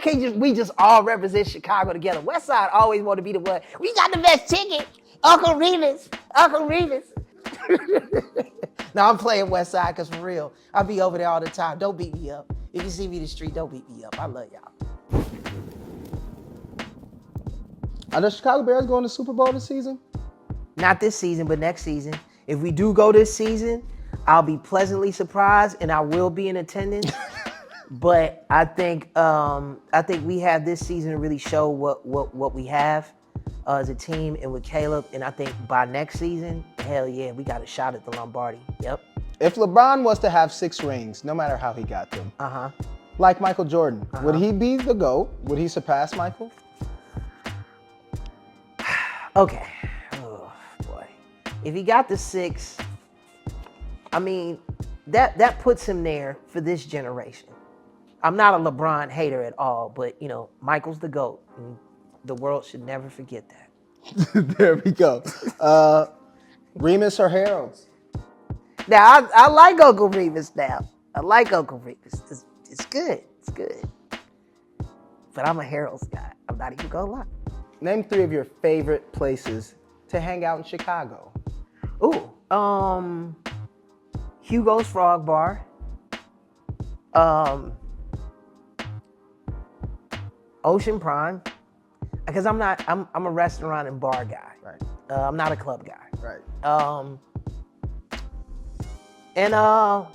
can't we just all represent Chicago together? West Side always want to be the one. We got the best ticket. Uncle Remus. No, I'm playing West Side because for real, I'll be over there all the time. Don't beat me up. If you see me in the street, don't beat me up. I love y'all. Are the Chicago Bears going to Super Bowl this season? Not this season, but next season. If we do go this season, I'll be pleasantly surprised and I will be in attendance. But I think we have this season to really show what we have as a team and with Caleb. And I think by next season, hell yeah, we got a shot at the Lombardi. Yep. If LeBron was to have 6 rings, no matter how he got them, like Michael Jordan, would he be the GOAT? Would he surpass Michael? Okay. Oh boy. If he got the 6, I mean, that puts him there for this generation. I'm not a LeBron hater at all, but you know, Michael's the GOAT. And the world should never forget that. There we go. Remus or Harold's? Now, I like Uncle Remus now. I like Uncle Remus. It's good. It's good. But I'm a Harold's guy. I'm not even gonna lie. Name 3 of your favorite places to hang out in Chicago. Ooh, Hugo's Frog Bar. Ocean Prime. Because I'm a restaurant and bar guy. Right. I'm not a club guy. Right. And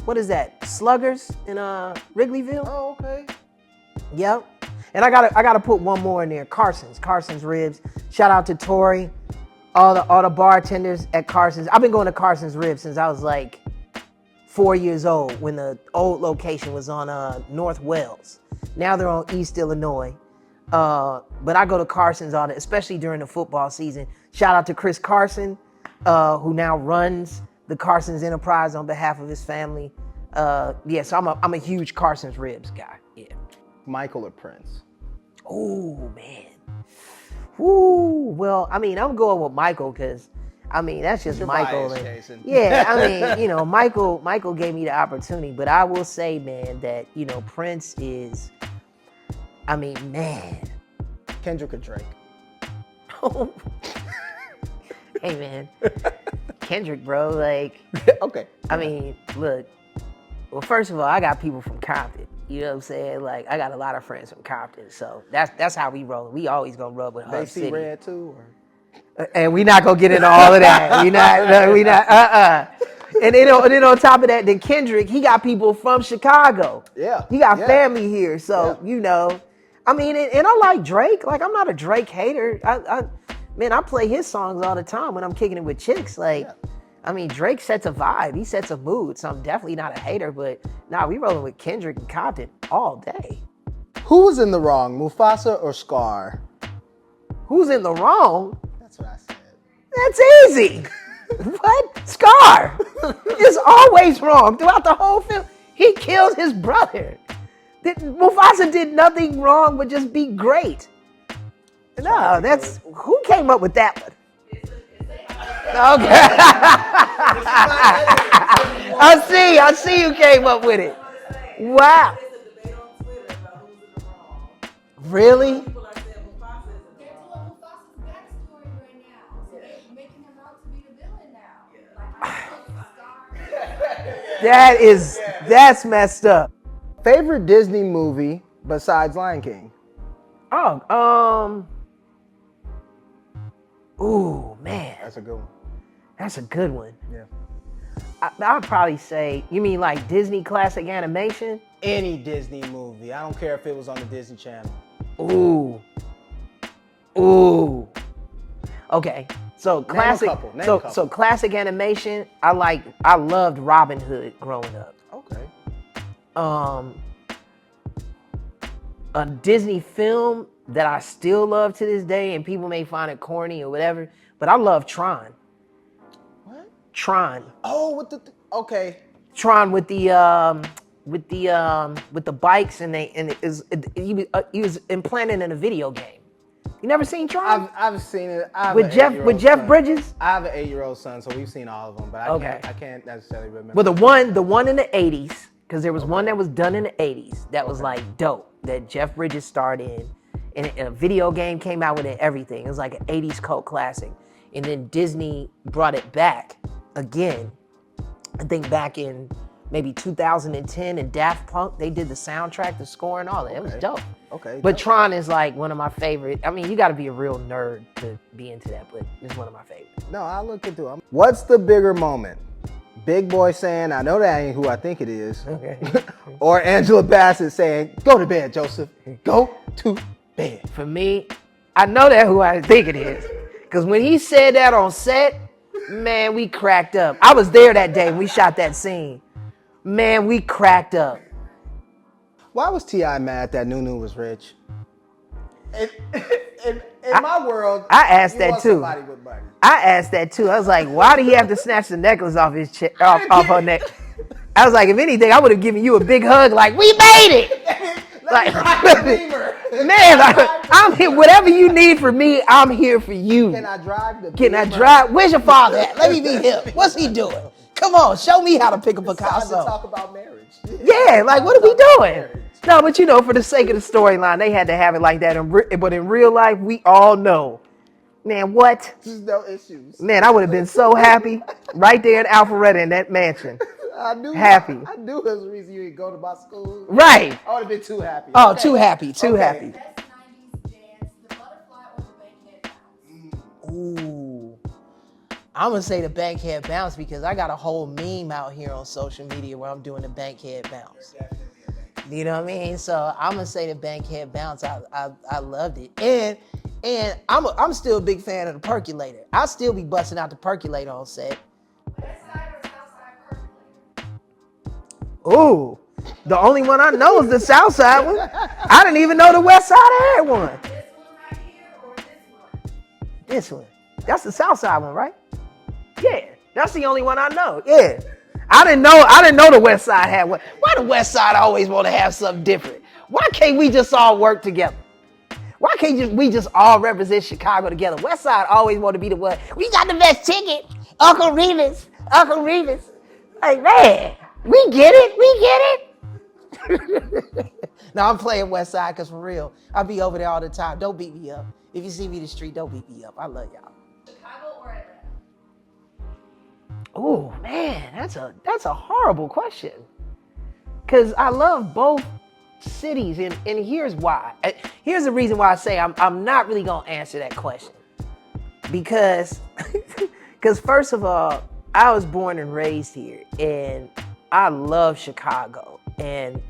what is that? Sluggers in Wrigleyville. Oh, okay. Yep. And I gotta put one more in there. Carson's Ribs. Shout out to Tori, all the bartenders at Carson's. I've been going to Carson's Ribs since I was like 4 years old when the old location was on North Wells. Now they're on East Illinois. But I go to Carson's all the, especially during the football season. Shout out to Chris Carson, who now runs the Carson's Enterprise on behalf of his family. Yeah, so I'm a huge Carson's Ribs guy. Yeah. Michael or Prince? Oh man. Ooh, well, I mean, I'm going with Michael because, I mean, that's just Michael. Biased, and, Jason. yeah, I mean, you know, Michael gave me the opportunity, but I will say, man, that, you know, Prince is, I mean, man. Kendrick or Drake? Hey, man. Kendrick, bro, like. Okay. I mean, look. Well, first of all, I got people from Compton. You know what I'm saying? Like, I got a lot of friends from Compton, so that's how we roll. We always gonna rub with Hub City. They see Red too, or? And we not gonna get into all of that. we not. And then on top of that, then Kendrick, he got people from Chicago. Yeah. He got family here, so you know. I mean, and I like Drake. Like, I'm not a Drake hater. I play his songs all the time when I'm kicking it with chicks. Like, I mean, Drake sets a vibe. He sets a mood. So I'm definitely not a hater. But nah, we rolling with Kendrick and Compton all day. Who was in the wrong, Mufasa or Scar? Who's in the wrong? That's what I said. That's easy. What? Scar is always wrong throughout the whole film. He kills his brother. Mufasa did nothing wrong but just be great. No, that's who came up with that one. Okay. I see who came up with it. Wow. Really? That's messed up. Favorite Disney movie besides Lion King? Ooh, man. That's a good one. That's a good one. Yeah. I'd probably say, you mean like Disney classic animation? Any Disney movie. I don't care if it was on the Disney Channel. Ooh. Okay. So classic. Name a couple. So classic animation. I loved Robin Hood growing up. Okay. A Disney film that I still love to this day, and people may find it corny or whatever, but I love Tron. What? Tron. Oh, okay. Tron with the bikes and he was implanted in a video game. You never seen Tron? I've seen it. With Jeff Bridges? I have an 8-year-old son, so we've seen all of them, but I can't necessarily remember. Well, the one in the 80s Because there was one that was done in the 80s that was like dope, that Jeff Bridges starred in. And a video game came out with it, everything. It was like an 80s cult classic. And then Disney brought it back again. I think back in maybe 2010, and Daft Punk, they did the soundtrack, the score, and all that. It was dope. Okay. But Tron is like one of my favorite. I mean, you got to be a real nerd to be into that, but it's one of my favorites. No, I'll look into it. What's the bigger moment? Big Boy saying, I know that ain't who I think it is. Okay. Or Angela Bassett saying, go to bed, Joseph. Go to bed. For me, I know that who I think it is. Because when he said that on set, man, we cracked up. I was there that day when we shot that scene. Man, we cracked up. Why was T.I. mad that Nunu was rich? In my world, I asked that want too. Somebody with money. I asked that too. I was like, why did he have to snatch the necklace off off her neck? I was like, if anything, I would have given you a big hug, like, we made it. Like, man, I'm here. Whatever you need from me, I'm here for you. Can I drive the Can I drive? Where's your father at? Let me meet him. What's he doing? Come on, show me how to pick a It's time to Picasso. talk about marriage. Yeah, like, what are we doing? No, but you know, for the sake of the storyline, they had to have it like that. But in real life, we all know, man, what? There's no issues. Man, I would have been so happy right there in Alpharetta in that mansion. I knew Happy. I knew there was a reason you didn't go to my school. Right. I would have been too happy. Oh, Okay. too happy, too Okay. happy. Best 90s dance, the butterfly or the bankhead bounce? Ooh. I'm going to say the bankhead bounce because I got a whole meme out here on social media where I'm doing the bankhead bounce. You know what I mean? So I'm going to say the bankhead bounce. I loved it. And I'm still a big fan of the percolator. I'll still be busting out the percolator on set. West side or south side percolator? Ooh. The only one I know is the south side one. I didn't even know the west side had one. This one right here or this one? This one. That's the south side one, right? Yeah. That's the only one I know. Yeah. I didn't know the west side had one. Why the west side always want to have something different? Why can't we just all work together? Why can't we just all represent Chicago together? West side always want to be the one. We got the best ticket. Uncle Remus. Like, man, we get it. Now I'm playing west side because for real, I'll be over there all the time. Don't beat me up. If you see me in the street, don't beat me up. I love y'all. Chicago or Atlanta? Oh man, that's a horrible question. Cause I love both cities, and here's why. Here's the reason why I say I'm not really gonna answer that question. Because first of all, I was born and raised here, and I love Chicago, and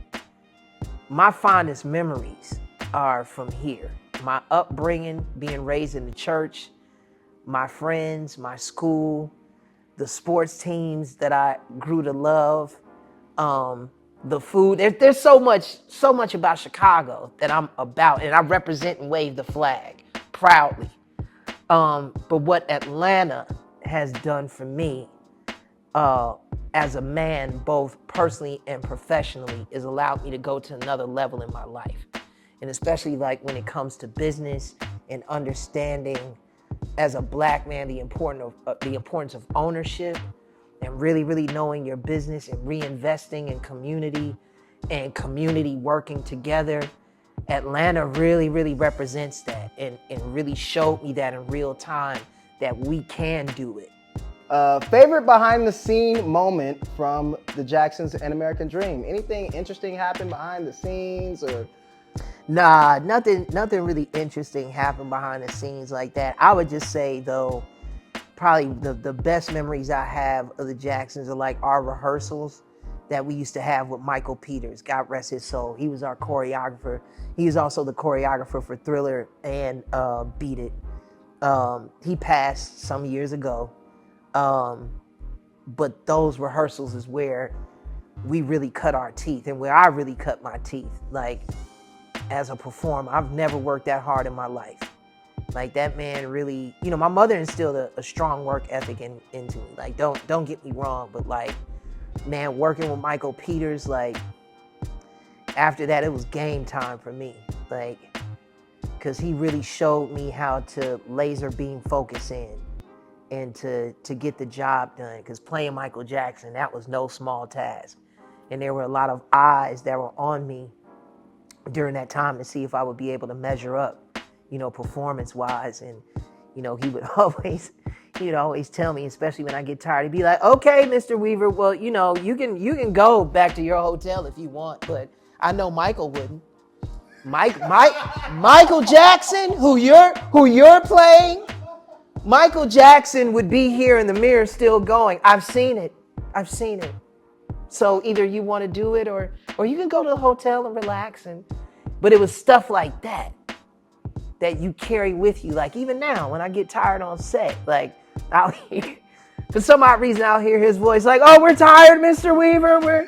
my fondest memories are from here. My upbringing, being raised in the church, my friends, my school, the sports teams that I grew to love, the food. There's so much about Chicago that I'm about, and I represent and wave the flag proudly. But what Atlanta has done for me as a man, both personally and professionally, is allowed me to go to another level in my life. And especially like when it comes to business and understanding as a black man the importance of ownership and really knowing your business and reinvesting in community and community working together. Atlanta really represents that and really showed me that in real time that we can do it. Favorite behind the scene moment from the Jacksons and American Dream? Anything interesting happened behind the scenes or? Nah, nothing really interesting happened behind the scenes like that. I would just say though, probably the best memories I have of the Jacksons are like our rehearsals that we used to have with Michael Peters, God rest his soul. He was our choreographer. He was also the choreographer for Thriller and Beat It. He passed some years ago. But those rehearsals is where we really cut our teeth and where I really cut my teeth. Like, as a performer, I've never worked that hard in my life. Like, that man really, you know, my mother instilled a strong work ethic into me. Like, don't get me wrong, but like, man, working with Michael Peters, like, after that, it was game time for me. Like, because he really showed me how to laser beam focus in and to get the job done. Because playing Michael Jackson, that was no small task. And there were a lot of eyes that were on me during that time to see if I would be able to measure up, performance-wise. And, he would always tell me, especially when I get tired, he'd be like, okay, Mr. Weaver, well, you can go back to your hotel if you want, but I know Michael wouldn't. Michael Jackson, who you're playing, Michael Jackson would be here in the mirror still going. I've seen it. So either you want to do it or you can go to the hotel and relax. But it was stuff like that you carry with you. Like even now when I get tired on set, like for some odd reason I'll hear his voice like, oh, we're tired, Mr. Weaver.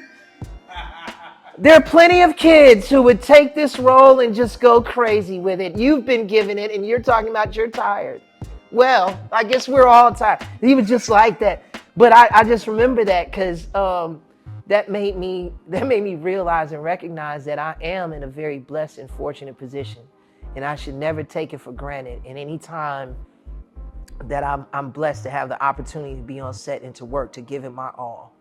There are plenty of kids who would take this role and just go crazy with it. You've been given it and you're talking about you're tired. Well, I guess we're all tired. He was just like that. But I just remember that because that made me realize and recognize that I am in a very blessed and fortunate position. And I should never take it for granted. And any time that I'm blessed to have the opportunity to be on set and to work, to give it my all.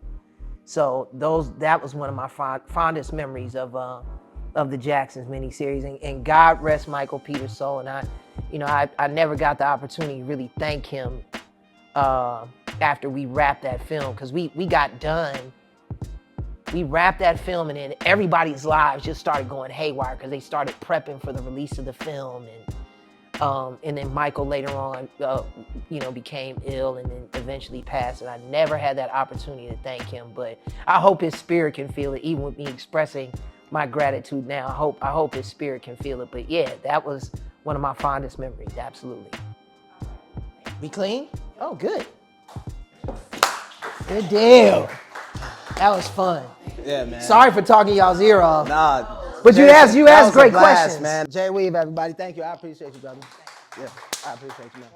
So that was one of my fondest memories of the Jacksons miniseries. And God rest Michael Peter's soul. And I never got the opportunity to really thank him after we wrapped that film, because we got done. We wrapped that film and then everybody's lives just started going haywire because they started prepping for the release of the film. And then Michael later on, became ill and then eventually passed. And I never had that opportunity to thank him, but I hope his spirit can feel it, even with me expressing my gratitude now. I hope his spirit can feel it. But yeah, that was one of my fondest memories, absolutely. We clean? Oh, good. Good deal. That was fun. Yeah, man. Sorry for talking y'all's ear off. Nah. But you asked that was great a blast, questions. man. J-Weav, everybody. Thank you. I appreciate you, brother. Yeah, I appreciate you, man.